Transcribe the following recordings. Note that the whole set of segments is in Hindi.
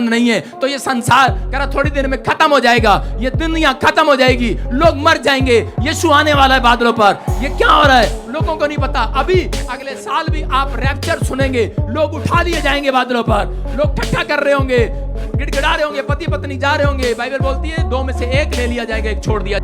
नहीं है तो ये संसार करा थोड़ी देर में खत्म हो जाएगा, ये दुनिया खत्म हो जाएगी, लोग मर जाएंगे, यीशु आने वाला है बादलों पर। ये क्या हो रहा है लोगों को नहीं पता। अभी अगले साल भी आप रैप्चर सुनेंगे, लोग उठा लिए जाएंगे बादलों पर, लोग ठट्ठा कर रहे होंगे, गिड़गिड़ा रहे होंगे, पति पत्नी जा रहे होंगे। बाइबल बोलती है 2 में से 1 ले लिया जाएगा, 1 छोड़ दिया।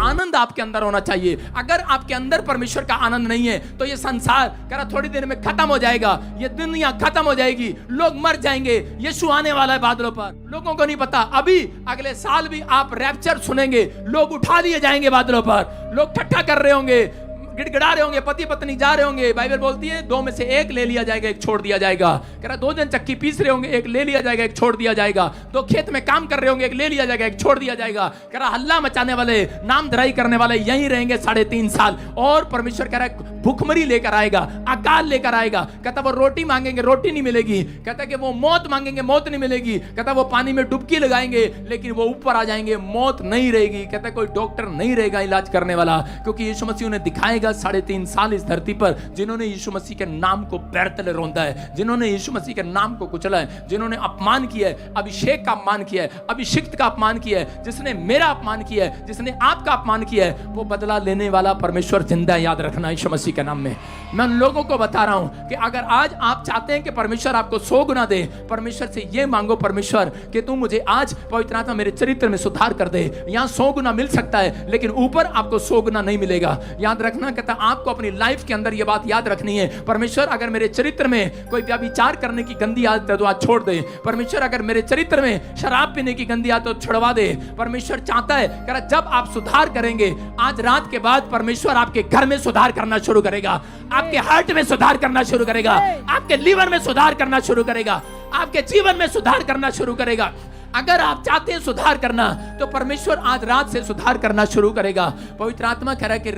आनंद आपके अंदर होना चाहिए। अगर आपके अंदर परमेश्वर का आनंद नहीं है तो ये संसार करा थोड़ी देर में खत्म हो जाएगा, ये दुनिया खत्म हो जाएगी, लोग मर जाएंगे, यीशु आने वाला है बादलों पर। लोगों को नहीं पता। अभी अगले साल भी आप रैप्चर सुनेंगे, लोग उठा लिए जाएंगे बादलों पर, लोग ठट्ठा कर रहे होंगे, गिड़गिड़ा रहे होंगे, पति पत्नी जा रहे होंगे। बाइबल बोलती है 2 में से 1 ले लिया जाएगा, 1 छोड़ दिया जाएगा। कह रहा 2 जन चक्की पीस रहे होंगे, 1 ले लिया जाएगा, 1 छोड़ दिया जाएगा। 2 खेत में काम कर रहे होंगे, 1 ले लिया जाएगा, 1 छोड़ दिया जाएगा। कह रहा हल्ला मचाने वाले, नाम धराई करने वाले यहीं रहेंगे 3.5 साल, और परमेश्वर कह रहा है भुखमरी लेकर आएगा, अकाल लेकर आएगा। कहता वो रोटी मांगेंगे, रोटी नहीं मिलेगी। कहता कि वो मौत मांगेंगे, मौत नहीं मिलेगी। कहता वो पानी में डुबकी लगाएंगे लेकिन वो ऊपर आ जाएंगे, मौत नहीं रहेगी। कहता कोई डॉक्टर नहीं रहेगा इलाज करने वाला, क्योंकि यीशु मसीह उन्हें दिखाएगा 3.5 साल इस धरती पर जिन्होंने यीशु मसीह के नाम को पैर तले रौंदा है, जिन्होंने यीशु मसीह के नाम को कुचला है, जिन्होंने अपमान किया है, अभिषेक का अपमान किया है, अभिषिक्त का अपमान किया है, जिसने मेरा अपमान किया है, जिसने आपका अपमान किया है, वो बदला लेने वाला परमेश्वर जिंदा है। याद रखना यीशु मसीह के नाम में। मैं उन लोगों को बता रहा हूं कि अगर आज आप चाहते हैं कि परमेश्वर आपको 100 गुना दे, परमेश्वर से ये मांगो, परमेश्वर कि तू मुझे आज पवित्र आत्मा मेरे चरित्र में सुधार कर दे। यहां 100 गुना मिल सकता है लेकिन ऊपर आपको 100 गुना नहीं मिलेगा। याद रखना, कहता आपको अपनी लाइफ के अंदर यह बात याद रखनी है, परमेश्वर अगर मेरे चरित्र में कोई व्यभिचार करने की गंदी आदत है तो आज छोड़ दे। परमेश्वर अगर मेरे चरित्र में शराब पीने की गंदी आदत तो छुड़वा दे। परमेश्वर चाहता है कह रहा जब आप सुधार करेंगे, आज रात के बाद परमेश्वर आपके घर में सुधार करना शुरू करेगा, आपके हार्ट में सुधार करना शुरू करेगा, आपके लीवर में सुधार करना शुरू करेगा, आपके जीवन में सुधार करना शुरू करेगा। अगर आप चाहते हैं सुधार करना तो परमेश्वर आज रात से सुधार करना शुरू करेगा। पवित्र आत्मा कह रहा है कि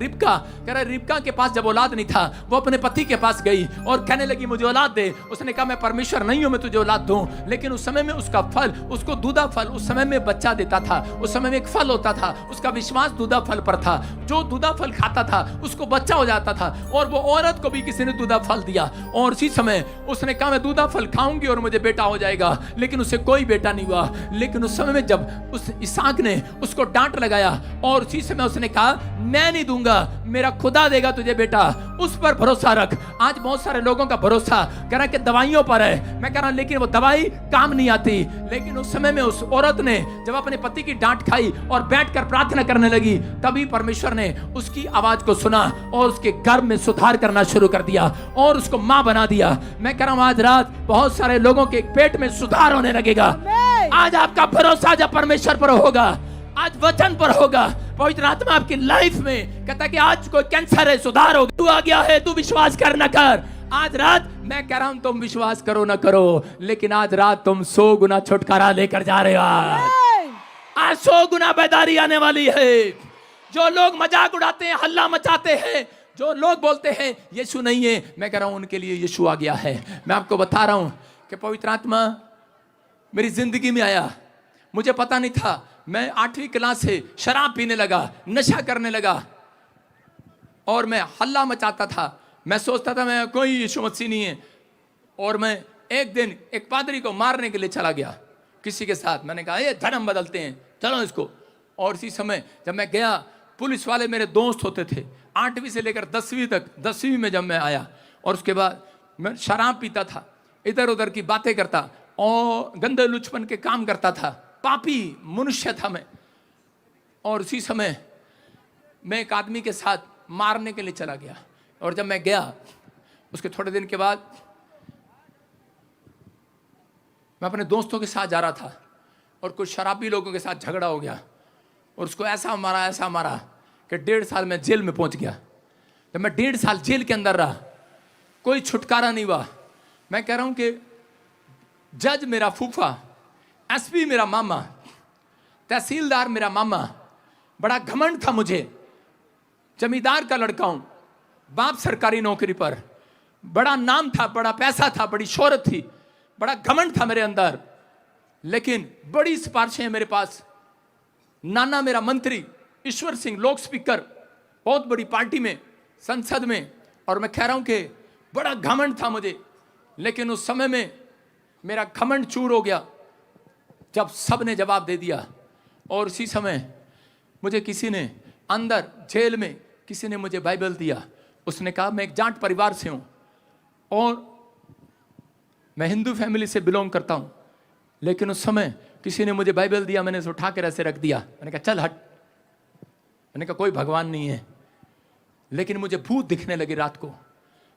रिबका के पास जब औलाद नहीं था, वो अपने पति के पास गई और कहने लगी मुझे औलाद दे। उसने कहा मैं परमेश्वर नहीं हूं मैं तुझे औलाद दूं। लेकिन उस समय में उसका फल, उसको दूधा फल उस समय में बच्चा देता था। उस समय में एक फल होता था, उसका विश्वास दूधा फल पर था। जो दूधा फल खाता था उसको बच्चा हो जाता था, और वो औरत को भी किसी ने दूधा फल दिया। और उसी समय उसने कहा मैं दूधा फल खाऊंगी और मुझे बेटा हो जाएगा, लेकिन उसे कोई बेटा नहीं हुआ। लेकिन उस समय में जब उस इसहाक ने उसको डांट लगाया और उसी समय उसने कहा मैं नहीं दूंगा, मेरा खुदा देगा तुझे बेटा, उस पर भरोसा रख। आज बहुत सारे लोगों का भरोसा कह रहा कि दवाइयों पर है। मैं कह रहा लेकिन वो दवाई काम नहीं आती। लेकिन उस समय में उस औरत ने जब अपने पति की डांट खाई और बैठकर प्रार्थना करने लगी, तभी परमेश्वर ने उसकी आवाज को सुना और उसके गर्भ में सुधार करना शुरू कर दिया और उसको मां बना दिया। मैं कह रहा हूं आज रात बहुत सारे लोगों के पेट में सुधार होने लगेगा। आज आपका भरोसा जब परमेश्वर पर होगा, आज वचन पर होगा, पवित्र आत्मा आपकी लाइफ में कहता कि आज कोई कैंसर है सुधार होगा, तू आ गया है, तू विश्वास कर न कर। आज रात मैं कह रहा हूं तुम विश्वास करो ना करो, लेकिन आज रात तुम 100 गुना छुटकारा लेकर जा रहे हो। आज 100 गुना बेदारी आने वाली है। जो लोग मजाक उड़ाते हैं, हल्ला मचाते हैं, जो लोग बोलते हैं यीशु नहीं है, मैं कह रहा हूं उनके लिए यीशु आ गया है। मैं आपको बता रहा हूं कि पवित्र आत्मा मेरी जिंदगी में आया, मुझे पता नहीं था। मैं 8वीं क्लास से शराब पीने लगा, नशा करने लगा और मैं हल्ला मचाता था। मैं सोचता था मैं कोई यीशु मसीह नहीं है। और मैं एक दिन एक पादरी को मारने के लिए चला गया किसी के साथ। मैंने कहा ये धर्म बदलते हैं, चलो इसको। और इसी समय जब मैं गया, पुलिस वाले मेरे दोस्त होते थे 8वीं से लेकर 10वीं तक। 10वीं में जब मैं आया और उसके बाद मैं शराब पीता था, इधर उधर की बातें करता और गंदे लुचपन के काम करता था, पापी मनुष्य था मैं। और उसी समय मैं एक आदमी के साथ मारने के लिए चला गया। और जब मैं गया उसके थोड़े दिन के बाद मैं अपने दोस्तों के साथ जा रहा था और कुछ शराबी लोगों के साथ झगड़ा हो गया और उसको ऐसा मारा कि 1.5 साल में जेल में पहुंच गया। जब मैं 1.5 साल जेल के अंदर रहा, कोई छुटकारा नहीं हुआ। मैं कह रहा हूं कि जज मेरा फूफा, एसपी मेरा मामा, तहसीलदार मेरा मामा, बड़ा घमंड था मुझे, जमींदार का लड़का हूं, बाप सरकारी नौकरी पर, बड़ा नाम था, बड़ा पैसा था, बड़ी शोहरत थी, बड़ा घमंड था मेरे अंदर। लेकिन बड़ी सिफारिशें मेरे पास। नाना मेरा मंत्री, ईश्वर सिंह लोक स्पीकर, बहुत बड़ी पार्टी में, संसद में। और मैं कह रहा हूं कि बड़ा घमंड था मुझे, लेकिन उस समय में मेरा घमंड चूर हो गया जब सब ने जवाब दे दिया। और उसी समय मुझे किसी ने अंदर जेल में किसी ने मुझे बाइबल दिया। उसने कहा मैं एक जाट परिवार से हूं और मैं हिंदू फैमिली से बिलोंग करता हूं, लेकिन उस समय किसी ने मुझे बाइबल दिया, मैंने उसे उठा कर ऐसे रख दिया। मैंने कहा चल हट। मैंने कहा कोई भगवान नहीं है। लेकिन मुझे भूत दिखने लगे, रात को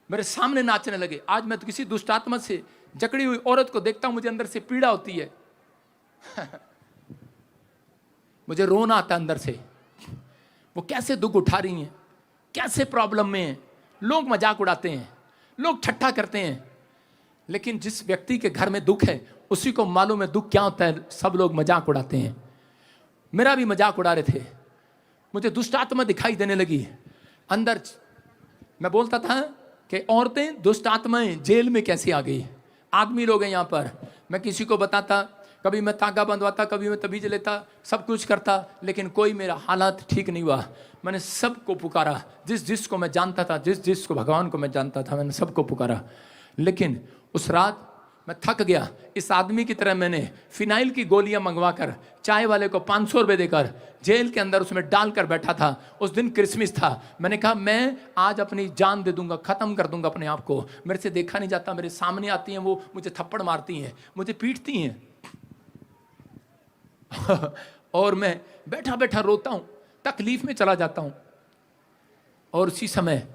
मेरे सामने नाचने लगे। आज मैं तो किसी दुष्ट आत्मा से जकड़ी हुई औरत को देखता हूं, मुझे अंदर से पीड़ा होती है। मुझे रोना आता अंदर से, वो कैसे दुख उठा रही हैं, कैसे प्रॉब्लम में हैं। लोग मजाक उड़ाते हैं, लोग ठट्ठा करते हैं, लेकिन जिस व्यक्ति के घर में दुख है उसी को मालूम है दुख क्या होता है। सब लोग मजाक उड़ाते हैं, मेरा भी मजाक उड़ा रहे थे। मुझे दुष्ट आत्मा दिखाई देने लगी अंदर। मैं बोलता था कि औरतें दुष्ट आत्माएं जेल में कैसे आ गई, आदमी लोग हैं यहाँ पर। मैं किसी को बताता, कभी मैं तागा बंधवाता, कभी मैं तबीज लेता, सब कुछ करता, लेकिन कोई मेरा हालात ठीक नहीं हुआ। मैंने सबको पुकारा, जिस जिसको मैं जानता था, जिस जिसको भगवान को मैं जानता था, मैंने सबको पुकारा। लेकिन उस रात मैं थक गया। इस आदमी की तरह मैंने फिनाइल की गोलियां मंगवाकर चाय वाले को 500 रुपये देकर जेल के अंदर उसमें डालकर बैठा था। उस दिन क्रिसमस था। मैंने कहा मैं आज अपनी जान दे दूंगा, ख़त्म कर दूंगा अपने आप को। मेरे से देखा नहीं जाता, मेरे सामने आती हैं, वो मुझे थप्पड़ मारती हैं, मुझे पीटती हैं। और मैं बैठा बैठा रोता हूँ, तकलीफ में चला जाता हूँ। और उसी समय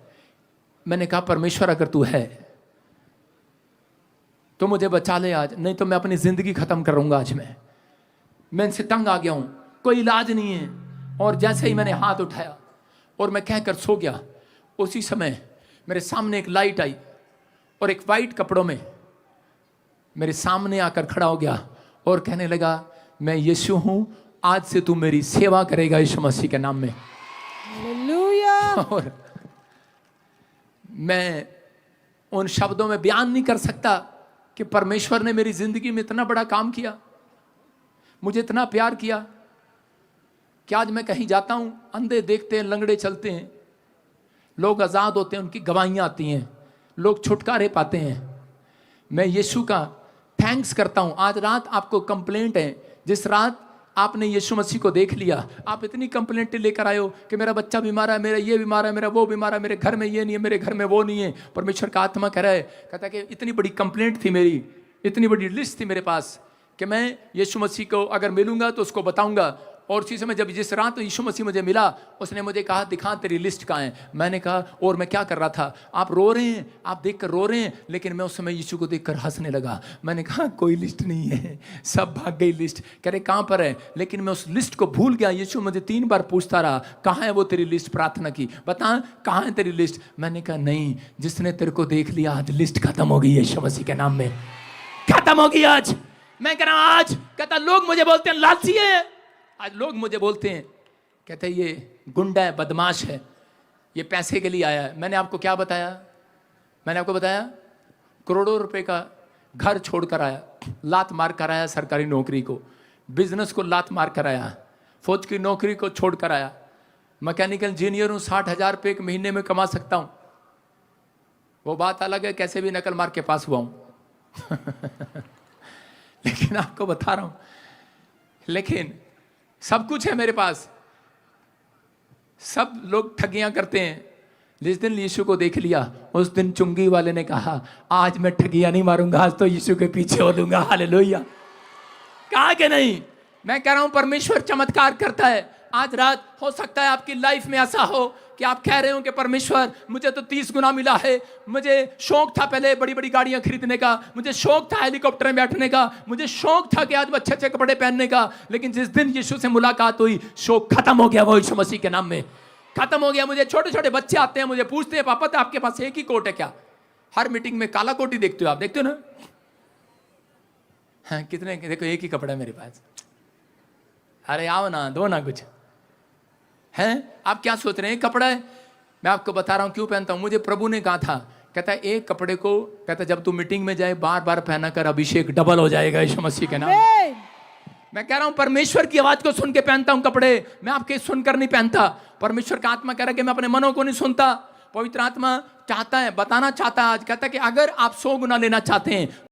मैंने कहा परमेश्वर अगर तू है तो मुझे बचा ले आज, नहीं तो मैं अपनी ज़िंदगी ख़त्म करूँगा। आज मैं इनसे तंग आ गया हूँ, कोई इलाज नहीं है। और जैसे ही मैंने हाथ उठाया और मैं कहकर सो गया, उसी समय मेरे सामने एक लाइट आई और एक वाइट कपड़ों में मेरे सामने आकर खड़ा हो गया और कहने लगा मैं यीशु हूँ, आज से तू मेरी सेवा करेगा यीशु मसीह के नाम में। हालेलुया। और मैं उन शब्दों में बयान नहीं कर सकता कि परमेश्वर ने मेरी जिंदगी में इतना बड़ा काम किया, मुझे इतना प्यार किया कि आज मैं कहीं जाता हूं, अंधे देखते हैं, लंगड़े चलते हैं, लोग आज़ाद होते हैं, उनकी गवाहियां आती हैं, लोग छुटकारे पाते हैं। मैं यीशु का थैंक्स करता हूं। आज रात आपको कंप्लेंट है, जिस रात आपने यीशु मसीह को देख लिया, आप इतनी कंप्लेंट लेकर आए हो कि मेरा बच्चा बीमार है, मेरा ये बीमार है, मेरा वो बीमार है, मेरे घर में ये नहीं है, मेरे घर में वो नहीं है। परमेश्वर का आत्मा कह रहा है, कहता है कि इतनी बड़ी कंप्लेंट थी मेरी, इतनी बड़ी लिस्ट थी मेरे पास कि मैं यीशु मसीह को अगर मिलूंगा तो उसको बताऊंगा। और उसी समय जब जिस रात यीशु मसीह मुझे मिला, उसने मुझे कहा दिखा तेरी लिस्ट कहाँ है। मैंने कहा और मैं क्या कर रहा था, आप रो रहे हैं, आप देखकर रो रहे हैं, लेकिन मैं उस समय यीशु को देखकर हंसने लगा। मैंने कहा कोई लिस्ट नहीं है, सब भाग गई लिस्ट। कह रहे कहाँ पर है, लेकिन मैं उस लिस्ट को भूल गया। यीशु मुझे 3 बार पूछता रहा कहाँ है वो तेरी लिस्ट, प्रार्थना की बता कहाँ है तेरी लिस्ट। मैंने कहा नहीं, जिसने तेरे को देख लिया आज लिस्ट खत्म हो गई यीशु मसीह के नाम में, खत्म हो गई आज। मैं कह रहा आज, कहता लोग मुझे बोलते हैं लालची है, आज लोग मुझे बोलते हैं, कहते हैं ये गुंडा है, बदमाश है, ये पैसे के लिए आया है। मैंने आपको क्या बताया, मैंने आपको बताया करोड़ों रुपए का घर छोड़कर आया, लात मार कर आया, सरकारी नौकरी को, बिजनेस को लात मार कर आया, फौज की नौकरी को छोड़कर आया, मैकेनिकल इंजीनियर हूँ, 60,000 रुपये एक महीने में कमा सकता हूँ। वो बात अलग है कैसे भी नकल मार के पास हुआ हूँ। लेकिन आपको बता रहा हूँ, लेकिन सब कुछ है मेरे पास। सब लोग ठगियां करते हैं। जिस दिन यीशु को देख लिया, उस दिन चुंगी वाले ने कहा आज मैं ठगियां नहीं मारूंगा, आज तो यीशु के पीछे हो लूंगा। हालेलुया। कहा कि नहीं, मैं कह रहा हूं परमेश्वर चमत्कार करता है। आज रात हो सकता है आपकी लाइफ में ऐसा हो कि आप कह रहे हो कि परमेश्वर मुझे तो 30 गुना मिला है, मुझे शौक था पहले बड़ी बड़ी गाड़ियां खरीदने का, मुझे शौक था हेलीकॉप्टर में बैठने का, मुझे शौक था कि आज अच्छे अच्छे कपड़े पहनने का, लेकिन जिस दिन यीशु से मुलाकात हुई शौक खत्म हो गया। वो यीशु मसीह के नाम में खत्म हो गया। मुझे छोटे छोटे बच्चे आते हैं, मुझे पूछते हैं पापा तो आपके पास एक ही कोट है क्या? हर मीटिंग में काला कोट ही देखते हो आप, देखते हो ना? हाँ कितने, देखो एक ही कपड़ा है मेरे पास। अरे आओ ना, दो ना कुछ हैं। आप क्या सोच रहे हैं कपड़ा है? मैं आपको बता रहा हूं क्यों पहनता हूं। मुझे प्रभु ने कहा था, कहता है एक कपड़े को, कहता है जब तू मीटिंग में जाए बार बार पहना कर, अभिषेक डबल हो जाएगा यीशु मसीह के नाम। मैं कह रहा हूं परमेश्वर की आवाज को सुन के पहनता हूं कपड़े, मैं आपके सुनकर नहीं पहनता। परमेश्वर का आत्मा कह रहा है कि मैं अपने मनों को नहीं सुनता, पवित्र आत्मा चाहता है, बताना चाहता है आज, कहता है कि अगर आप 100 गुना लेना चाहते हैं